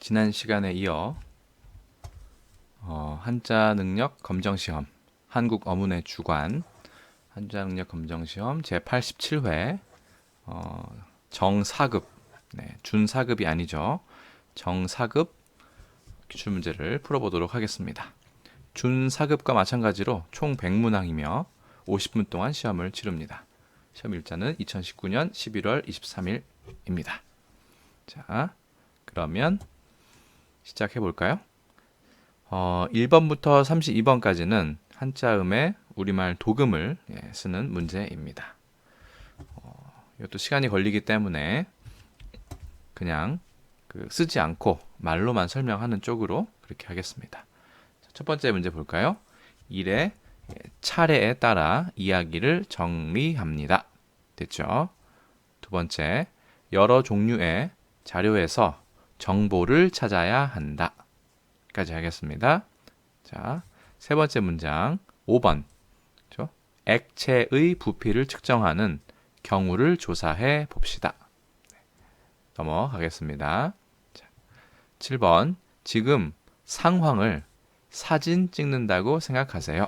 지난 시간에 이어 한자 능력 검정 시험 한국 어문의 주관 한자 능력 검정 시험 제 87회 정사급 준사급이 아니죠. 정사급 기출 문제를 풀어보도록 하겠습니다. 준사급과 마찬가지로 총 100문항이며 50분 동안 시험을 치릅니다. 시험 일자는 2019년 11월 23일입니다. 자, 그러면 시작해 볼까요? 1번부터 32번까지는 한자음의 우리말 도금을 쓰는 문제입니다. 이것도 시간이 걸리기 때문에 그냥 쓰지 않고 말로만 설명하는 쪽으로 그렇게 하겠습니다. 첫 번째 문제 볼까요? 1의 차례에 따라 이야기를 정리합니다. 됐죠? 두 번째, 여러 종류의 자료에서 정보를 찾아야 한다. 까지 하겠습니다. 자, 세 번째 문장 5번. 그렇죠? 액체의 부피를 측정하는 경우를 조사해 봅시다. 넘어가겠습니다. 자, 7번. 지금 상황을 사진 찍는다고 생각하세요.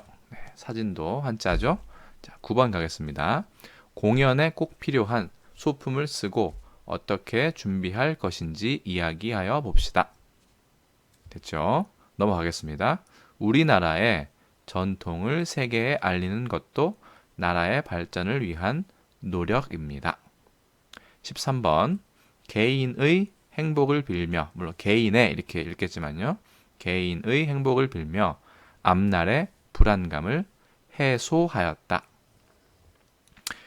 사진도 한자죠. 자, 9번 가겠습니다. 공연에 꼭 필요한 소품을 쓰고 어떻게 준비할 것인지 이야기하여 봅시다. 됐죠? 넘어가겠습니다. 우리나라의 전통을 세계에 알리는 것도 나라의 발전을 위한 노력입니다. 13번. 개인의 행복을 빌며, 물론 개인의 이렇게 읽겠지만요. 개인의 행복을 빌며 앞날의 불안감을 해소하였다.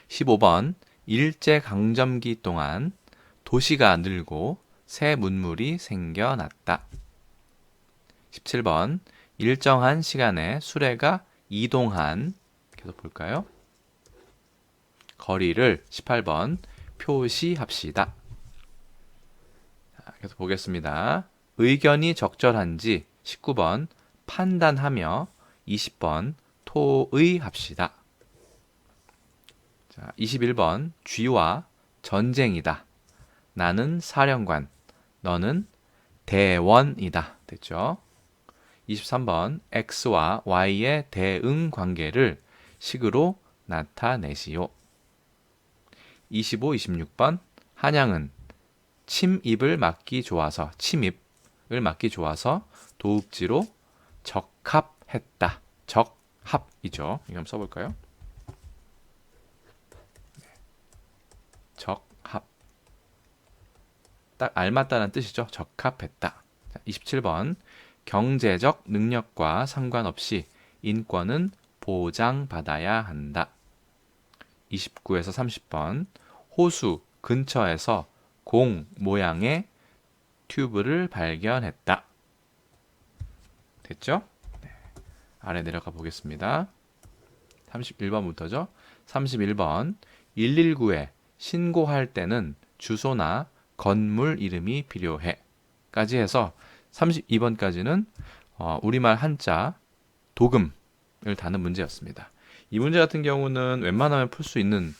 15번. 일제강점기 동안 도시가 늘고 새 문물이 생겨났다. 17번. 일정한 시간에 수레가 이동한, 계속 볼까요? 거리를 18번 표시합시다. 자, 계속 보겠습니다. 의견이 적절한지 19번 판단하며 20번 토의합시다. 자, 21번 쥐와 전쟁이다. 나는 사령관, 너는 대원이다. 됐죠? 23번 X와 Y의 대응 관계를 식으로 나타내시오. 25, 26번 한양은 침입을 막기 좋아서 도읍지로 적합했다. 적합이죠. 이거 한번 써볼까요? 적합. 딱 알맞다는 뜻이죠. 적합했다. 27번 경제적 능력과 상관없이 인권은 보장받아야 한다. 29에서 30번 호수 근처에서 공 모양의 튜브를 발견했다. 됐죠? 네. 아래 내려가 보겠습니다. 31번부터죠. 31번 119에 신고할 때는 주소나 건물 이름이 필요해. 까지 해서 32번까지는 우리말 한자 도금을 다는 문제였습니다. 이 문제 같은 경우는 웬만하면 풀 수 있는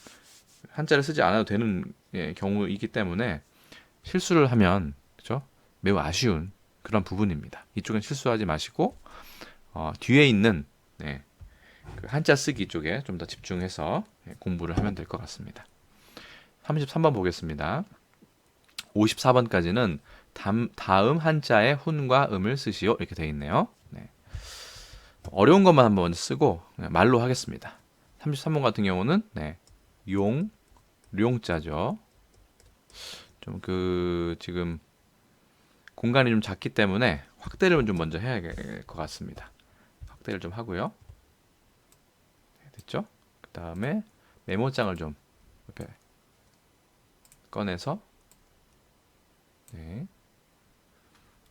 한자를 쓰지 않아도 되는 경우이기 때문에 실수를 하면 그렇죠? 매우 아쉬운 그런 부분입니다. 이쪽은 실수하지 마시고 뒤에 있는 그 한자 쓰기 쪽에 좀 더 집중해서 공부를 하면 될 것 같습니다. 33번 보겠습니다. 54번까지는 다음 한자의 훈과 음을 쓰시오 이렇게 되어 있네요. 네. 어려운 것만 한번 쓰고 말로 하겠습니다. 33번 같은 경우는 룡자죠. 좀 지금 공간이 좀 작기 때문에 확대를 좀 먼저 해야 될 것 같습니다. 확대를 좀 하고요. 됐죠? 그 다음에 메모장을 좀 이렇게 꺼내서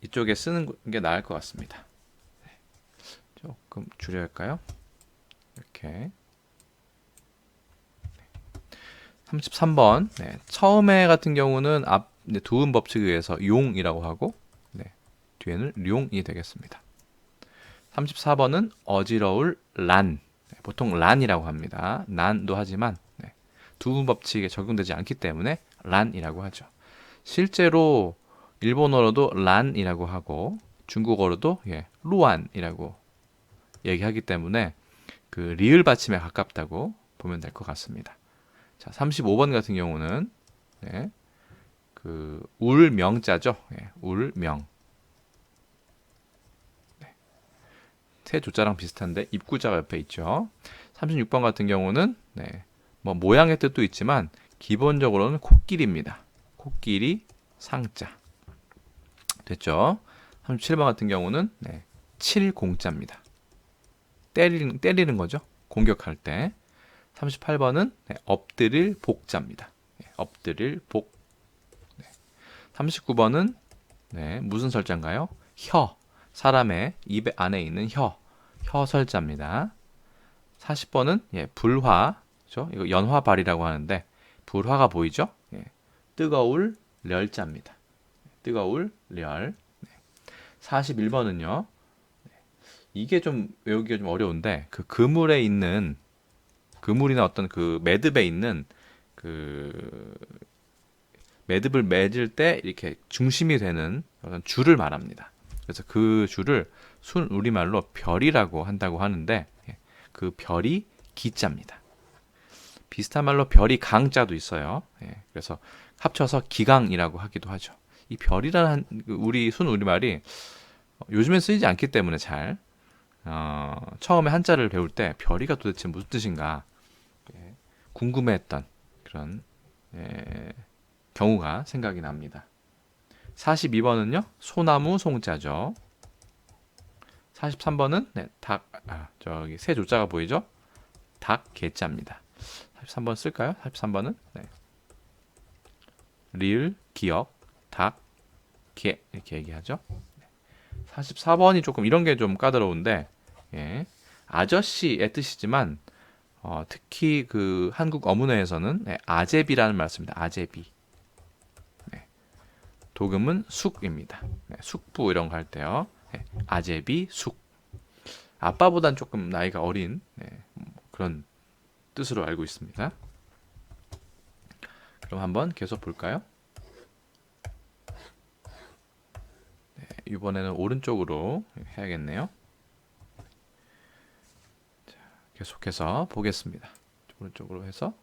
이쪽에 쓰는 게 나을 것 같습니다. 조금 줄여야 할까요? 이렇게 33번 처음에 같은 경우는 앞 두음 법칙에 의해서 용이라고 하고 뒤에는 룡이 되겠습니다. 34번은 어지러울 란, 보통 란이라고 합니다. 난도 하지만 두음 법칙에 적용되지 않기 때문에 란이라고 하죠. 실제로 일본어로도 란이라고 하고 중국어로도 루안이라고 얘기하기 때문에 그 리을 받침에 가깝다고 보면 될 것 같습니다. 자, 35번 같은 경우는 그 울명자죠. 울명. 새 조자랑 비슷한데 입구자가 옆에 있죠. 36번 같은 경우는 뭐 모양의 뜻도 있지만 기본적으로는 코끼리입니다. 코끼리 상자. 됐죠? 37번 같은 경우는 칠공자입니다. 때리는 거죠. 공격할 때. 38번은 엎드릴 복자입니다. 엎드릴 복. 39번은 무슨 설자인가요? 혀. 사람의 입 안에 있는 혀 설자입니다. 40번은 불화. 그렇죠? 이거 연화발이라고 하는데 불화가 보이죠? 뜨거울 렬자입니다. 뜨거울 렬. 41번은요. 이게 좀 외우기가 좀 어려운데 그 그물에 있는 그물이나 어떤 그 매듭에 있는 그 매듭을 맺을 때 이렇게 중심이 되는 어떤 줄을 말합니다. 그래서 그 줄을 순 우리말로 별이라고 한다고 하는데 그 별이 기자입니다. 비슷한 말로 별이 강자도 있어요. 그래서 합쳐서 기강이라고 하기도 하죠. 이 별이라는 우리 순 우리말이 요즘엔 쓰이지 않기 때문에 잘 처음에 한자를 배울 때 별이가 도대체 무슨 뜻인가 궁금해했던 그런 경우가 생각이 납니다. 42번은요. 소나무 송자죠. 43번은 저기 새 조자가 보이죠? 닭 개자입니다. 43번 쓸까요? 43번은 리을 기역 닭 개 이렇게 얘기하죠. 44번이 조금 이런 게 좀 까다로운데 아저씨의 뜻이지만 특히 그 한국 어문어에서는 아제비라는 말 씁니다. 아제비. 도금은 숙입니다. 숙부 이런 거 할 때요. 아제비 숙. 아빠보단 조금 나이가 어린 그런 뜻으로 알고 있습니다. 그럼 한번 계속 볼까요? 이번에는 오른쪽으로 해야겠네요. 자, 계속해서 보겠습니다. 오른쪽으로 해서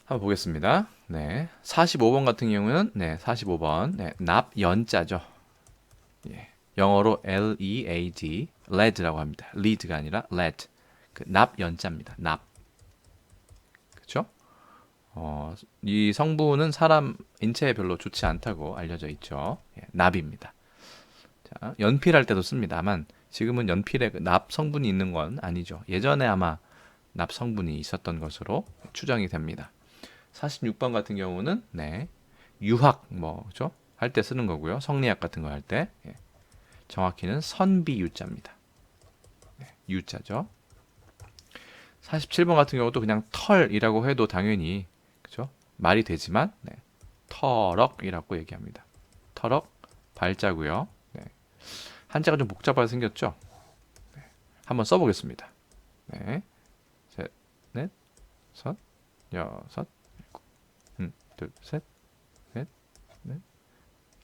한번 보겠습니다. 45번 같은 경우는 45번 납연자죠. 영어로 L-E-A-D, lead라고 합니다. lead가 아니라 lead. 그 납연자입니다. 납. 그렇죠? 이 성분은 사람 인체에 별로 좋지 않다고 알려져 있죠. 납입니다. 자, 연필할 때도 씁니다만 지금은 연필에 그 납 성분이 있는 건 아니죠. 예전에 아마 납 성분이 있었던 것으로 추정이 됩니다. 46번 같은 경우는 유학 그렇죠? 할 때 쓰는 거고요. 성리학 같은 거 할 때 정확히는 선비유자입니다. 유자죠. 47번 같은 경우도 그냥 털이라고 해도 당연히 그렇죠? 말이 되지만 터럭이라고 얘기합니다. 터럭 발자고요. 한자가 좀 복잡하게 생겼죠. 한번 써보겠습니다. 셋, 넷, 섯, 여섯, 일곱, 둘, 셋, 넷, 넷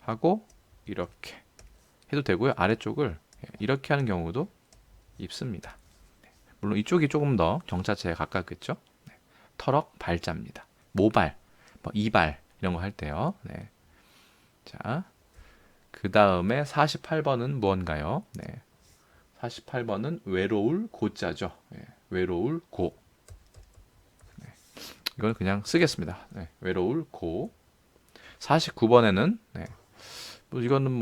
하고 이렇게 해도 되고요. 아래쪽을 이렇게 하는 경우도 있습니다. 물론 이쪽이 조금 더 정자체에 가깝겠죠. 터럭 발자입니다. 모발, 이발 이런 거 할 때요. 자, 그 다음에 48번은 무언가요? 48번은 외로울 고자죠. 외로울 고. 이건 그냥 쓰겠습니다. 외로울 고. 49번에는 이거는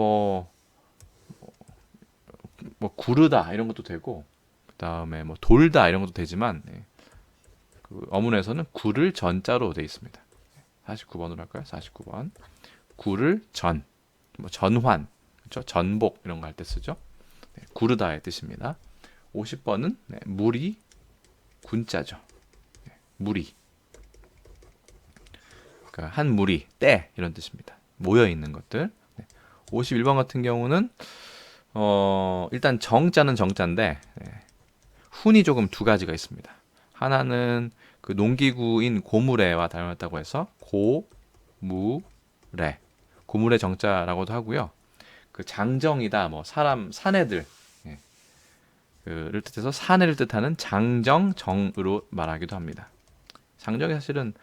구르다 이런 것도 되고 그 다음에 돌다 이런 것도 되지만 그 어문에서는 구를 전자로 되어 있습니다. 49번으로 할까요? 49번 구를 전 전환 그렇죠? 전복 이런 거 할 때 쓰죠. 구르다의 뜻입니다. 50번은 무리 군자죠. 무리 그러니까 한 무리 때 이런 뜻입니다. 모여 있는 것들. 51번 같은 경우는 일단 정자는 정자인데 훈이 조금 두 가지가 있습니다. 하나는 그 농기구인 고무래와 닮았다고 해서 고무래. 고물의 정자라고도 하고요. 그 장정이다, 뭐 사람, 사내들, 예, 그를 뜻해서 사내를 뜻하는 장정정으로 말하기도 합니다. 장정이 사실은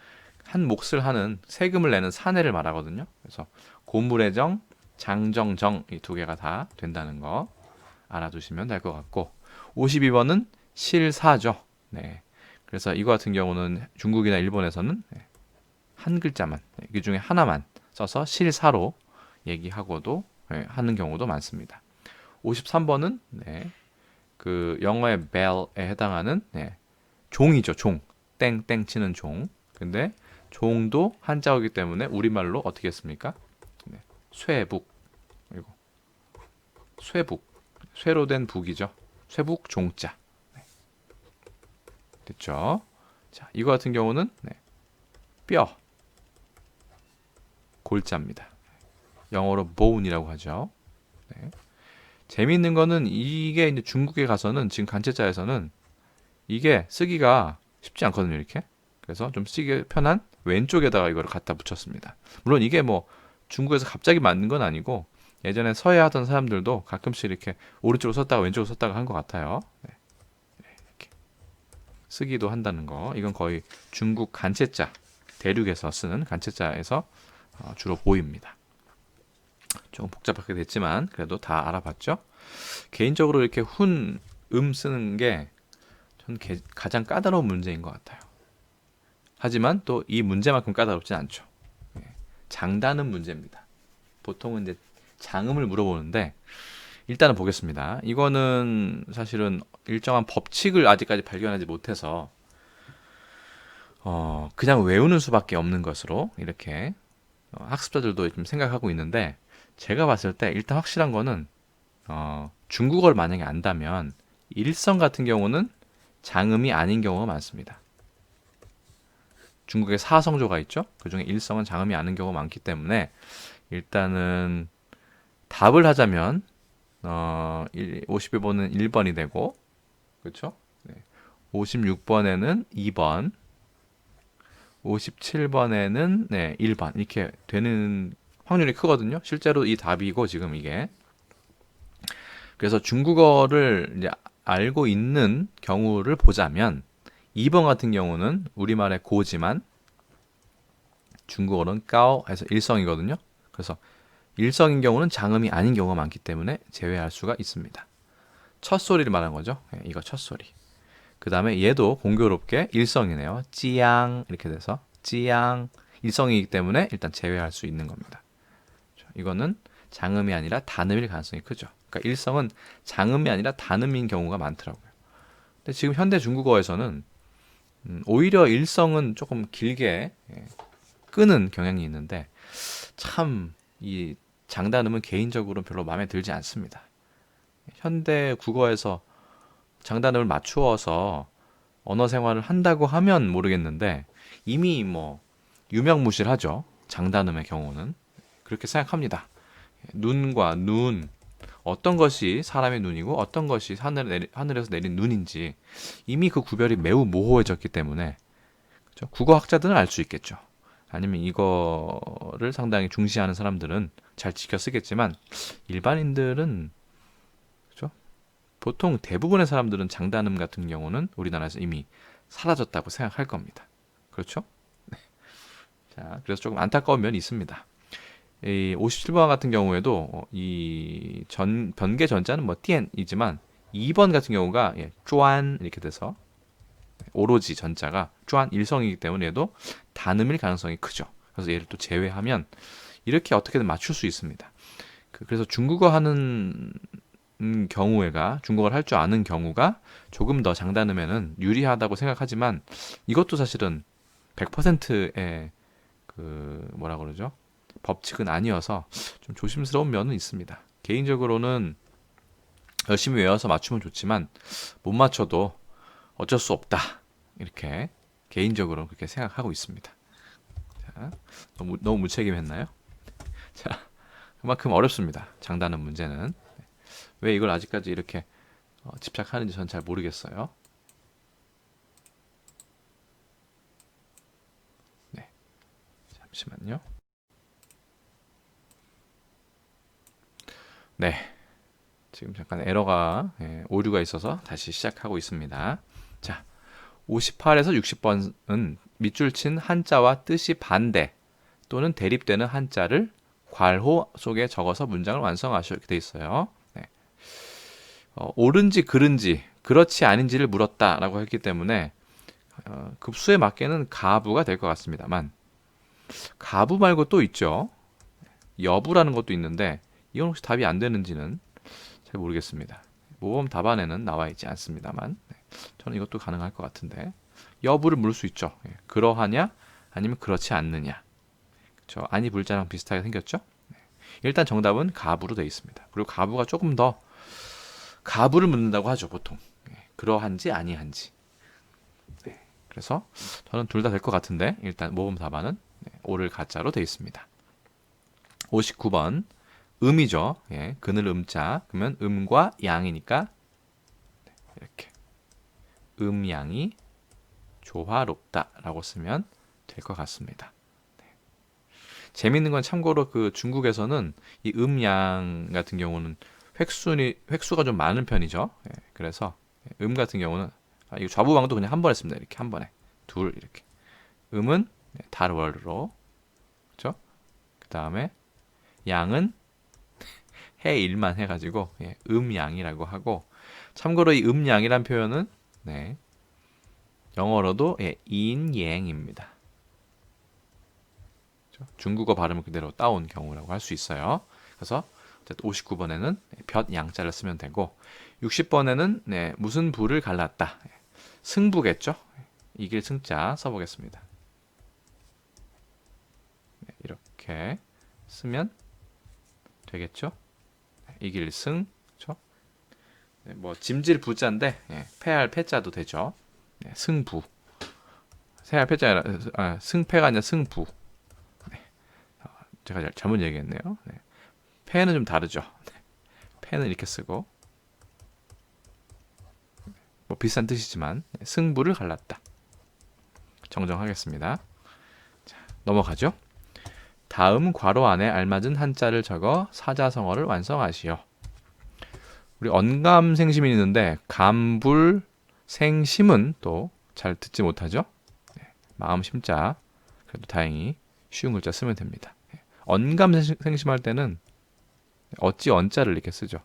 한 몫을 하는 세금을 내는 사내를 말하거든요. 그래서 고물의 정, 장정정 이 두 개가 다 된다는 거 알아두시면 될 것 같고 52번은 실사죠. 네. 그래서 이거 같은 경우는 중국이나 일본에서는 한 글자만, 그 중에 하나만 써서 실사로 얘기하고도 하는 경우도 많습니다. 53번은 그 영어의 bell에 해당하는 종이죠. 종. 땡땡 치는 종. 근데 종도 한자어이기 때문에 우리말로 어떻게 했습니까? 쇠북. 이거 쇠북. 쇠로 된 북이죠. 쇠북 종자. 됐죠? 자, 이거 같은 경우는 뼈. 골자입니다. 영어로 bone이라고 하죠. 네. 재미있는 거는 이게 이제 중국에 가서는 지금 간체자에서는 이게 쓰기가 쉽지 않거든요, 이렇게. 그래서 좀 쓰기 편한 왼쪽에다가 이거를 갖다 붙였습니다. 물론 이게 뭐 중국에서 갑자기 만든 건 아니고 예전에 서예 하던 사람들도 가끔씩 이렇게 오른쪽으로 썼다가 왼쪽으로 썼다가 한 것 같아요. 네. 이렇게 쓰기도 한다는 거. 이건 거의 중국 간체자 대륙에서 쓰는 간체자에서 주로 보입니다. 조금 복잡하게 됐지만 그래도 다 알아봤죠. 개인적으로 이렇게 훈, 쓰는 게 전 가장 까다로운 문제인 것 같아요. 하지만 또 이 문제만큼 까다롭진 않죠. 장단음 문제입니다. 보통은 이제 장음을 물어보는데 일단은 보겠습니다. 이거는 사실은 일정한 법칙을 아직까지 발견하지 못해서 그냥 외우는 수밖에 없는 것으로 이렇게 학습자들도 좀 생각하고 있는데 제가 봤을 때 일단 확실한 거는 중국어를 만약에 안다면 일성 같은 경우는 장음이 아닌 경우가 많습니다. 중국에 사성조가 있죠. 그중에 일성은 장음이 아닌 경우가 많기 때문에 일단은 답을 하자면 52번은 1번이 되고 그렇죠? 56번에는 2번 57번에는 1번 이렇게 되는 확률이 크거든요. 실제로 이 답이고 지금 이게 그래서 중국어를 이제 알고 있는 경우를 보자면 2번 같은 경우는 우리말의 고지만 중국어는 까오 해서 일성이거든요. 그래서 일성인 경우는 장음이 아닌 경우가 많기 때문에 제외할 수가 있습니다. 첫 소리를 말하는 거죠. 이거 첫 소리. 그 다음에 얘도 공교롭게 일성이네요. 찌양 이렇게 돼서 찌양 일성이기 때문에 일단 제외할 수 있는 겁니다. 이거는 장음이 아니라 단음일 가능성이 크죠. 그러니까 일성은 장음이 아니라 단음인 경우가 많더라고요. 근데 지금 현대 중국어에서는 오히려 일성은 조금 길게 끄는 경향이 있는데 참 이 장단음은 개인적으로는 별로 마음에 들지 않습니다. 현대 국어에서 장단음을 맞추어서 언어 생활을 한다고 하면 모르겠는데 이미 뭐 유명무실하죠. 장단음의 경우는 그렇게 생각합니다. 눈과 눈 어떤 것이 사람의 눈이고 어떤 것이 하늘에서 내린 눈인지 이미 그 구별이 매우 모호해졌기 때문에 그렇죠? 국어학자들은 알 수 있겠죠. 아니면 이거를 상당히 중시하는 사람들은 잘 지켜 쓰겠지만 일반인들은 그렇죠? 보통 대부분의 사람들은 장단음 같은 경우는 우리나라에서 이미 사라졌다고 생각할 겁니다. 그렇죠? 자, 그래서 조금 안타까운 면이 있습니다. 이 57번 같은 경우에도 이 변개 전자는 뭐 띠엔이지만 2번 같은 경우가 쭈안 이렇게 돼서 오로지 전자가 쭈안 일성이기 때문에 얘도 단음일 가능성이 크죠. 그래서 얘를 또 제외하면 이렇게 어떻게든 맞출 수 있습니다. 그래서 중국어 하는 경우가 중국어를 할 줄 아는 경우가 조금 더 장단음에는 유리하다고 생각하지만 이것도 사실은 100%의 그 뭐라 그러죠? 법칙은 아니어서 좀 조심스러운 면은 있습니다. 개인적으로는 열심히 외워서 맞추면 좋지만 못 맞춰도 어쩔 수 없다. 이렇게 개인적으로 그렇게 생각하고 있습니다. 자, 너무 무책임했나요? 자, 그만큼 어렵습니다. 장단음 문제는. 왜 이걸 아직까지 이렇게 집착하는지 저는 잘 모르겠어요. 네, 잠시만요. 네, 지금 잠깐 에러가 오류가 있어서 다시 시작하고 있습니다. 자, 58에서 60번은 밑줄 친 한자와 뜻이 반대 또는 대립되는 한자를 괄호 속에 적어서 문장을 완성하시오 이렇게 돼 있어요. 네. 옳은지 그른지 그렇지 아닌지를 물었다라고 했기 때문에 급수에 맞게는 가부가 될 것 같습니다만 가부 말고 또 있죠. 여부라는 것도 있는데 이건 혹시 답이 안 되는지는 잘 모르겠습니다. 모범 답안에는 나와 있지 않습니다만 저는 이것도 가능할 것 같은데 여부를 물을 수 있죠. 그러하냐 아니면 그렇지 않느냐. 그렇죠. 아니 불자랑 비슷하게 생겼죠. 일단 정답은 가부로 되어 있습니다. 그리고 가부가 조금 더 가부를 묻는다고 하죠 보통. 그러한지 아니한지. 그래서 저는 둘 다 될 것 같은데 일단 모범 답안은 오를 가짜로 되어 있습니다. 59번 음이죠. 그늘 음자 그러면 음과 양이니까 이렇게 음양이 조화롭다라고 쓰면 될 것 같습니다. 재밌는 건 참고로 그 중국에서는 이 음양 같은 경우는 획수가 좀 많은 편이죠. 그래서 음 같은 경우는 이 좌부방도 그냥 한 번에 씁니다. 이렇게 한 번에 둘 이렇게 음은 달월로 그렇죠? 그 다음에 양은 해 일만 해가지고 음양이라고 하고 참고로 이 음양이란 표현은 영어로도 인양입니다. 중국어 발음을 그대로 따온 경우라고 할 수 있어요. 그래서 59번에는 볕 양자를 쓰면 되고 60번에는 무슨 부를 갈랐다. 승부겠죠. 이길 승자 써보겠습니다. 이렇게 쓰면 되겠죠. 이길 승, 그렇죠? 뭐 짐질 부자인데 패할 패자도 되죠. 승부. 패할 패자 승패가 아니라 승부. 제가 잘못 얘기했네요. 패는 좀 다르죠. 패는 이렇게 쓰고 뭐 비슷한 뜻이지만 승부를 갈랐다. 정정하겠습니다. 자, 넘어가죠. 다음 괄호 안에 알맞은 한자를 적어 사자성어를 완성하시오. 우리 언감생심이 있는데 감불생심은 또 잘 듣지 못하죠. 마음 심자 그래도 다행히 쉬운 글자 쓰면 됩니다. 언감생심할 때는 어찌 언자를 이렇게 쓰죠.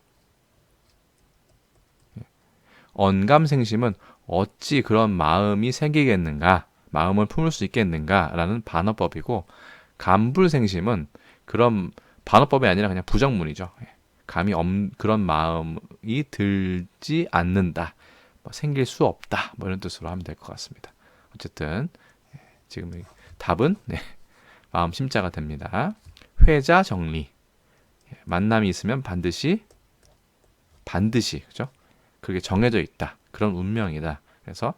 언감생심은 어찌 그런 마음이 생기겠는가, 마음을 품을 수 있겠는가라는 반어법이고 감불생심은 그런 반어법이 아니라 그냥 부정문이죠. 감히 그런 마음이 들지 않는다, 생길 수 없다, 뭐 이런 뜻으로 하면 될 것 같습니다. 어쨌든 지금 답은 마음 심자가 됩니다. 회자 정리. 만남이 있으면 반드시 그죠? 그게 정해져 있다. 그런 운명이다. 그래서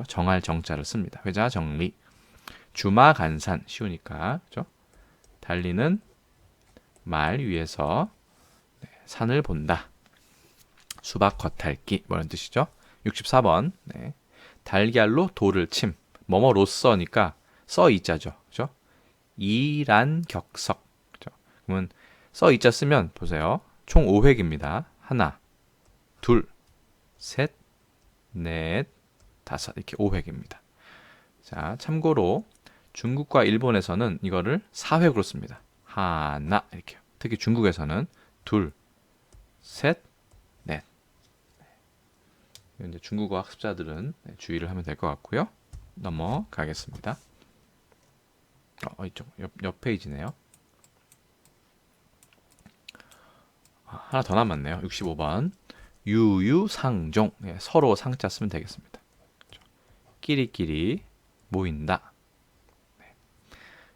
정할 정자를 씁니다. 회자 정리. 주마간산 쉬우니까 그죠? 달리는 말 위에서 산을 본다. 수박 겉핥기 뭐 이런 뜻이죠. 64번 달걀로 돌을 침. 뭐뭐로써니까 써 이자죠. 그죠? 이란 격석. 그죠? 그러면 써 이자 쓰면 보세요. 총 5획입니다. 하나, 둘, 셋, 넷, 다섯 이렇게 5획입니다. 자, 참고로 중국과 일본에서는 이거를 4획으로 씁니다. 하나 이렇게요. 특히 중국에서는 둘, 셋, 넷. 이제 중국어 학습자들은 주의를 하면 될 것 같고요. 넘어가겠습니다. 이쪽 옆 페이지네요. 하나 더 남았네요. 65번. 유유상종. 서로 상자 쓰면 되겠습니다. 끼리끼리 모인다.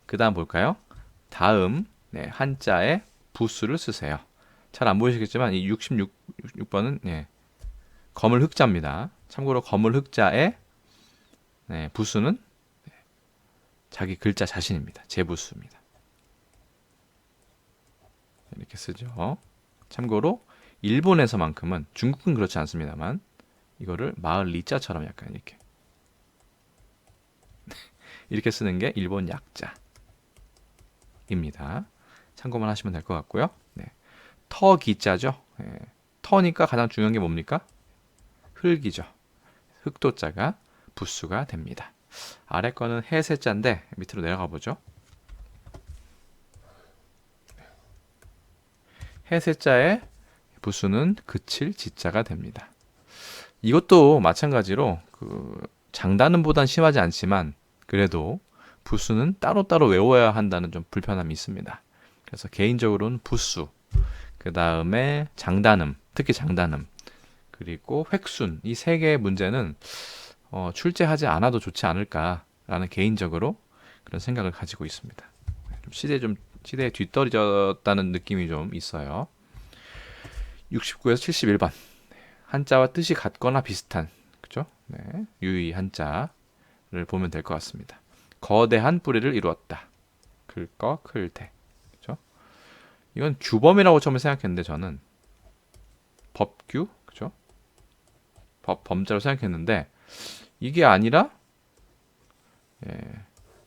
그 다음 볼까요? 다음 한자에 부수를 쓰세요. 잘 안 보이시겠지만 이 66번은 거물 흑자입니다. 참고로 거물 흑자의 부수는 자기 글자 자신입니다. 제부수입니다. 이렇게 쓰죠. 참고로 일본에서만큼은, 중국은 그렇지 않습니다만 이거를 마을 리자처럼 약간 이렇게 쓰는 게 일본 약자입니다. 참고만 하시면 될 것 같고요. 터 기자죠. 예. 터니까 가장 중요한 게 뭡니까? 흙이죠. 흙도자가 부수가 됩니다. 아래 거는 해세자인데 밑으로 내려가 보죠. 해세자의 부수는 그칠 지자가 됩니다. 이것도 마찬가지로 장단음보단 심하지 않지만 그래도 부수는 따로따로 외워야 한다는 좀 불편함이 있습니다. 그래서 개인적으로는 부수, 그 다음에 장단음, 특히 장단음, 그리고 획순 이 세 개의 문제는 출제하지 않아도 좋지 않을까라는 개인적으로 그런 생각을 가지고 있습니다. 시대에 뒤떨어졌다는 느낌이 좀 있어요. 69에서 71번 한자와 뜻이 같거나 비슷한 그죠? 네, 유의 한자를 보면 될 것 같습니다. 거대한 뿌리를 이루었다. 클거 클대 그죠? 이건 규범이라고 처음에 생각했는데 저는 법규 그죠? 범자로 생각했는데 이게 아니라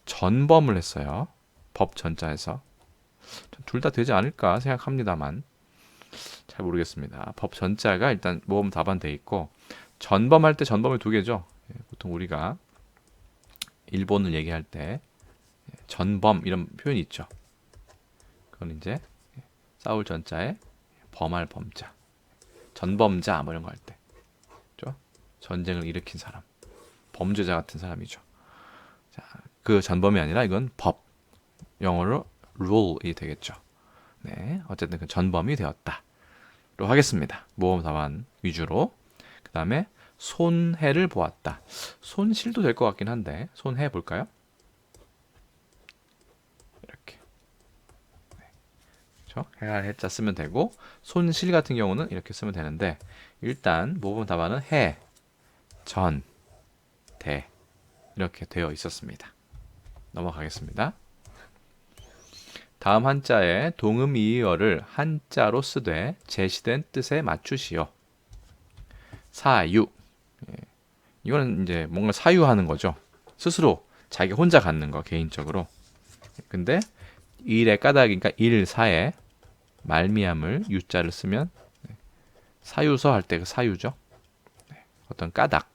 전범을 했어요. 법 전자에서 둘 다 되지 않을까 생각합니다만 잘 모르겠습니다. 법 전자가 일단 모범 답안 돼 있고 전범할 때 전범이 두 개죠. 보통 우리가 일본을 얘기할 때 전범 이런 표현이 있죠. 그건 이제 싸울 전자에 범할 범자, 전범자 뭐 이런 거 할 때, 그죠? 전쟁을 일으킨 사람, 범죄자 같은 사람이죠. 자, 그 전범이 아니라 이건 법, 영어로 rule이 되겠죠. 네, 어쨌든 그 전범이 되었다. 로 하겠습니다. 모범 답안 위주로. 그 다음에 손해를 보았다. 손실도 될 것 같긴 한데 손해 볼까요? 이렇게 그렇죠? 해할 해자 쓰면 되고 손실 같은 경우는 이렇게 쓰면 되는데 일단 모범 답안은 해, 전, 대 이렇게 되어 있었습니다. 넘어가겠습니다. 다음 한자에 동음이의어를 한자로 쓰되 제시된 뜻에 맞추시오. 사유. 이거는 이제 뭔가 사유하는 거죠. 스스로 자기 혼자 갖는 거 개인적으로. 근데 일의 까닭이니까 일사에 말미암을 유자를 쓰면 사유서 할 때 그 사유죠. 어떤 까닭.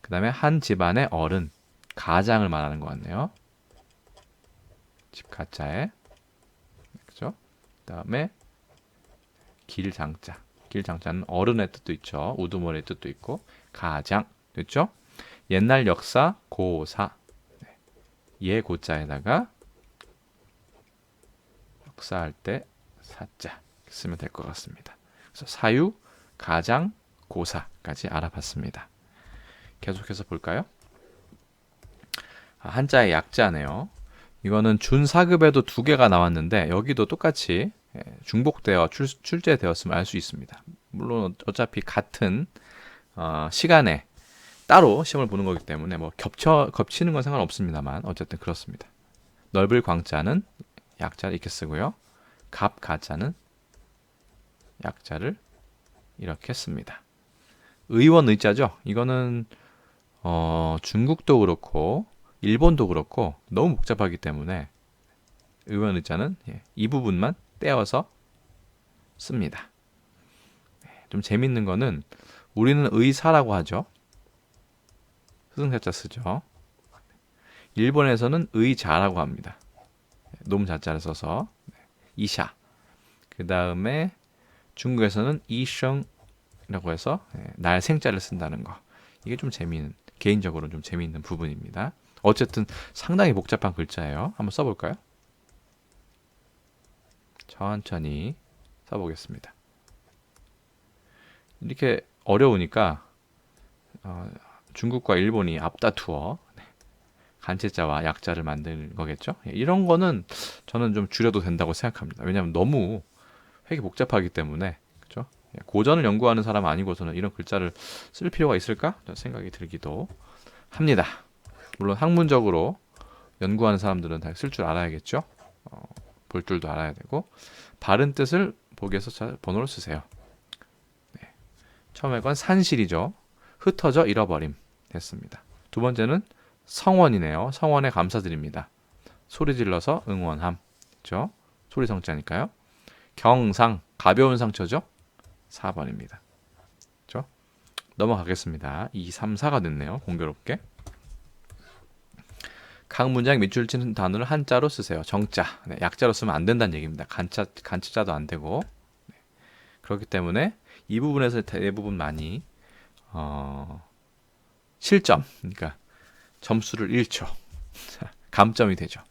그 다음에 한 집안의 어른 가장을 말하는 것 같네요. 집 가자에 그죠? 그 다음에 길장자. 길장자는 어른의 뜻도 있죠. 우두머리의 뜻도 있고 가장 됐죠? 옛날 역사 고사 예 고자에다가 역사할 때 사자 쓰면 될 것 같습니다. 그래서 사유, 가장, 고사까지 알아봤습니다. 계속해서 볼까요? 한자의 약자네요. 이거는 준사급에도 두 개가 나왔는데 여기도 똑같이 중복되어 출제되었음을 알 수 있습니다. 물론 어차피 같은 시간에 따로 시험을 보는 거기 때문에 뭐 겹치는 건 상관없습니다만 어쨌든 그렇습니다. 넓을 광자는 약자를 이렇게 쓰고요. 갑 가자는 약자를 이렇게 씁니다. 의원 의자죠. 이거는 중국도 그렇고 일본도 그렇고 너무 복잡하기 때문에 의원 의자는 이 부분만 떼어서 씁니다. 좀 재밌는 거는 우리는 의사라고 하죠. 스승자자 쓰죠. 일본에서는 의자라고 합니다. 놈자자를 써서 이샤. 그 다음에 중국에서는 이셩이라고 해서 날 생자를 쓴다는 거. 이게 좀 개인적으로 좀 재미있는 부분입니다. 어쨌든 상당히 복잡한 글자예요. 한번 써볼까요? 천천히 써보겠습니다. 이렇게 어려우니까 중국과 일본이 앞다투어 간체자와 약자를 만드는 거겠죠. 이런 거는 저는 좀 줄여도 된다고 생각합니다. 왜냐하면 너무 되게 복잡하기 때문에 그렇죠? 고전을 연구하는 사람 아니고서는 이런 글자를 쓸 필요가 있을까? 생각이 들기도 합니다. 물론 학문적으로 연구하는 사람들은 다 쓸 줄 알아야겠죠. 볼 줄도 알아야 되고 바른 뜻을 보기 위해서 잘 번호를 쓰세요. 네. 처음에 건 산실이죠. 흩어져 잃어버림 됐습니다. 두 번째는 성원이네요. 성원에 감사드립니다. 소리 질러서 응원함. 그렇죠? 소리 성자니까요. 경상 가벼운 상처죠? 4번입니다. 그렇죠? 넘어가겠습니다. 2, 3, 4가 됐네요. 공교롭게. 각 문장 밑줄 치는 단어를 한자로 쓰세요. 정자. 네, 약자로 쓰면 안 된다는 얘기입니다. 간치자도 안 되고. 네, 그렇기 때문에 이 부분에서 대부분 많이 실점, 그러니까 점수를 1초, 감점이 되죠.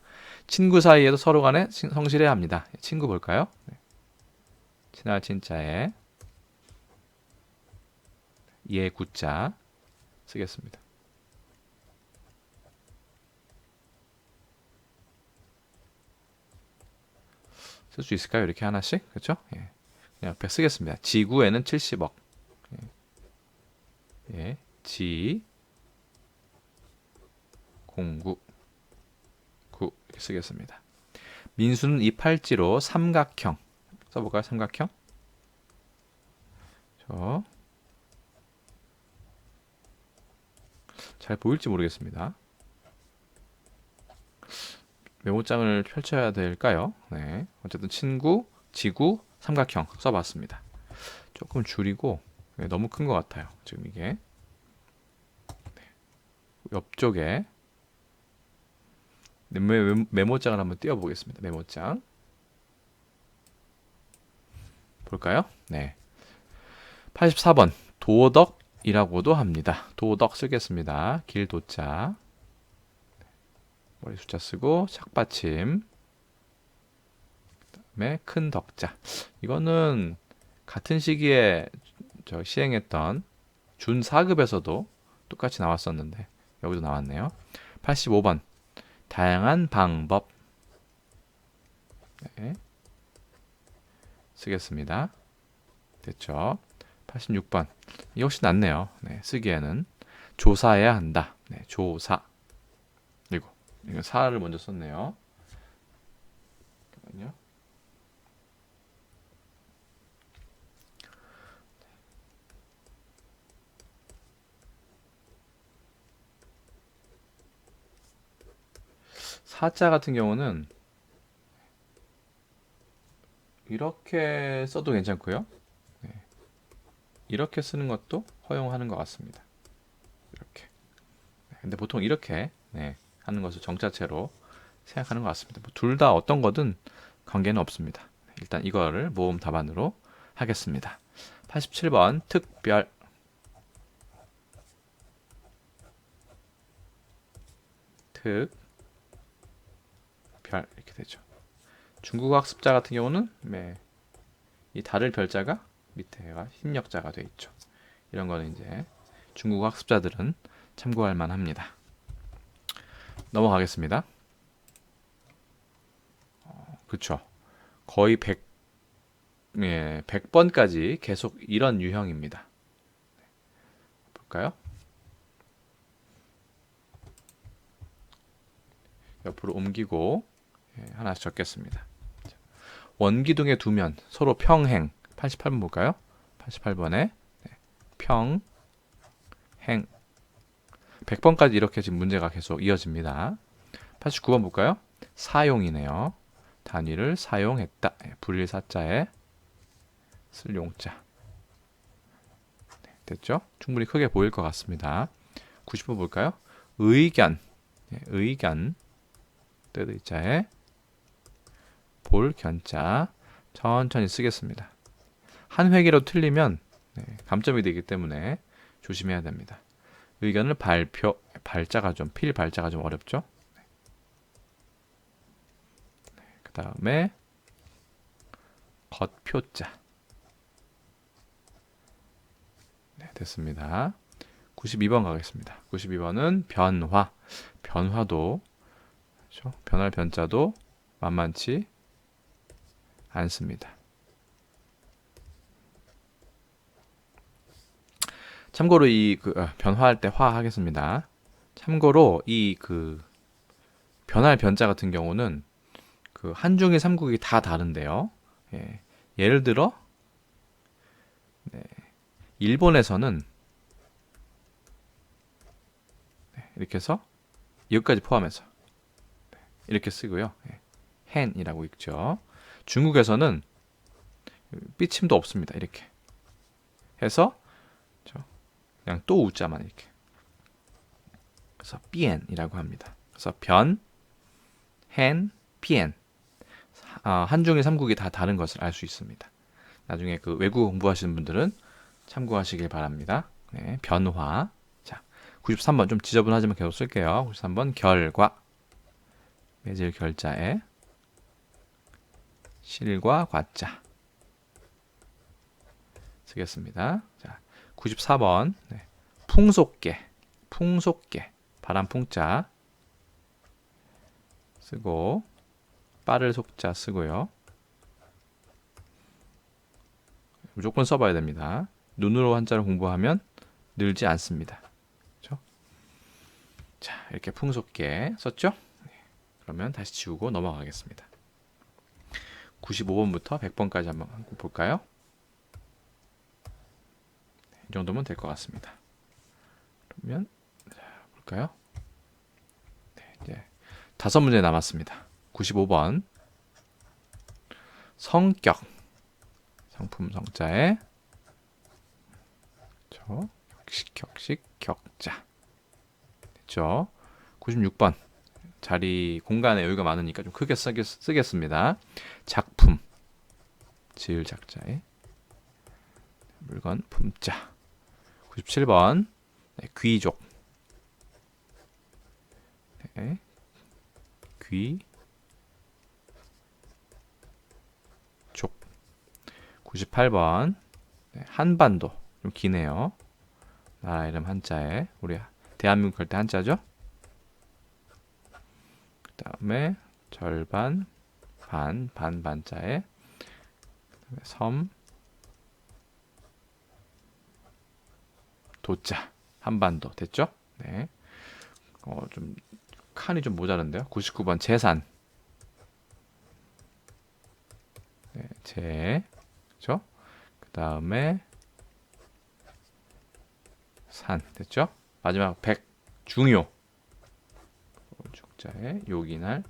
친구 사이에도 서로 간에 성실해야 합니다. 친구 볼까요? 네. 친할 친자에 예 구자 쓰겠습니다. 쓸 수 있을까요? 이렇게 하나씩? 그렇죠? 예. 그냥 옆에 쓰겠습니다. 지구에는 70억. 예. 지 공구 9 이렇게 쓰겠습니다. 민수는 이 팔찌로 삼각형 써볼까요? 삼각형. 잘 보일지 모르겠습니다. 메모장을 펼쳐야 될까요? 네. 어쨌든 친구, 지구, 삼각형 써봤습니다. 조금 줄이고 너무 큰 것 같아요. 지금 이게 옆쪽에 메모장을 한번 띄워보겠습니다. 메모장 볼까요? 네. 84번 도덕이라고도 합니다. 도덕 쓰겠습니다. 길도자 머리 숫자 쓰고 착받침 그다음에 큰 덕자. 이거는 같은 시기에 시행했던 준 4급에서도 똑같이 나왔었는데 여기도 나왔네요. 85번 다양한 방법 네. 쓰겠습니다. 됐죠? 86번 이 역시 낫네요. 네, 쓰기에는 조사해야 한다. 네, 조사 그리고 이거 사를 먼저 썼네요. 잠깐만요. 사자 같은 경우는 이렇게 써도 괜찮고요. 네. 이렇게 쓰는 것도 허용하는 것 같습니다. 이렇게. 근데 보통 이렇게 하는 것을 정자체로 생각하는 것 같습니다. 뭐 둘 다 어떤 거든 관계는 없습니다. 일단 이거를 모음 답안으로 하겠습니다. 87번 특별 특별 이렇게 되죠. 중국어 학습자 같은 경우는 이 달을 별자가 밑에가 힘력자가 되어 있죠. 이런 거는 이제 중국어 학습자들은 참고할 만합니다. 넘어가겠습니다. 그렇죠. 거의 100번까지 계속 이런 유형입니다. 볼까요? 옆으로 옮기고 하나씩 적겠습니다. 원기둥의 두 면 서로 평행. 88번 볼까요? 88번에 평행 100번까지 이렇게 지금 문제가 계속 이어집니다. 89번 볼까요? 사용이네요. 단위를 사용했다. 불일 사자에 쓸 용자. 됐죠? 충분히 크게 보일 것 같습니다. 90번 볼까요? 의견. 의견. 뜻의자에 볼 견자. 천천히 쓰겠습니다. 한 획이라도 틀리면 감점이 되기 때문에 조심해야 됩니다. 의견을 발표. 발자가 좀 필 발자가 좀 어렵죠? 그 다음에 겉표자. 네, 됐습니다. 92번 가겠습니다. 92번은 변화. 변화도 그렇죠? 변할 변자도 만만치 않습니다. 참고로 변화할 때 화 하겠습니다. 참고로 변할 변자 같은 경우는 한중일 삼국이 다 다른데요. 예를 들어 일본에서는 이렇게 해서 여기까지 포함해서 이렇게 쓰고요. hen이라고 읽죠. 중국에서는 삐침도 없습니다. 이렇게 해서 그냥 또 우자만 이렇게. 그래서 비엔이라고 합니다. 그래서 변, 헨, 비엔. 한중일 삼국이 다 다른 것을 알 수 있습니다. 나중에 그 외국어 공부하시는 분들은 참고하시길 바랍니다. 네, 변화. 자, 93번 좀 지저분하지만 계속 쓸게요. 93번 결과. 매질 결자에 실과 과자 쓰겠습니다. 자, 94번 네, 풍속계. 풍속계. 바람 풍자 쓰고 빠를 속자 쓰고요. 무조건 써봐야 됩니다. 눈으로 한자를 공부하면 늘지 않습니다. 그렇죠? 자, 이렇게 풍속계 썼죠? 그러면 다시 지우고 넘어가겠습니다. 95번부터 100번까지 한번 볼까요? 이 정도면 될 것 같습니다. 그러면 볼까요? 네, 이제 5문제 남았습니다. 95번 성격. 상품 성자에 격식 격자 됐죠? 96번 자리 공간에 여유가 많으니까 좀 크게 쓰겠습니다. 작품 지을 작자에 물건 품자. 97번 네, 귀족 네, 귀족. 98번 네, 한반도 좀 기네요. 나라 이름 한자에 우리 대한민국 할 때 한자죠. 그 다음에 절반 반자에 섬 도자 한반도 됐죠? 네. 좀 칸이 좀 모자른데요. 99번 재산 네, 그렇죠? 그 다음에 산 됐죠? 마지막 100 중요 죽자에 요기날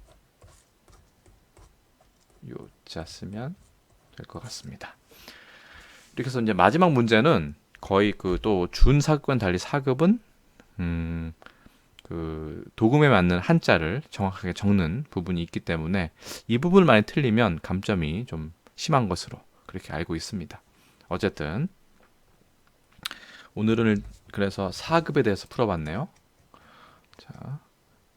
요자 쓰면 될 것 같습니다. 이렇게 해서 이제 마지막 문제는 거의 그 또 준사급과는 달리 사급은 그 도금에 맞는 한자를 정확하게 적는 부분이 있기 때문에 이 부분을 많이 틀리면 감점이 좀 심한 것으로 그렇게 알고 있습니다. 어쨌든 오늘은 그래서 4급에 대해서 풀어봤네요. 자,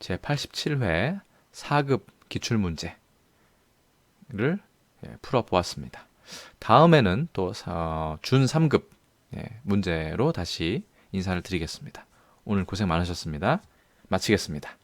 제87회 4급 기출문제를 풀어보았습니다. 다음에는 또 준 3급 문제로 다시 인사를 드리겠습니다. 오늘 고생 많으셨습니다. 마치겠습니다.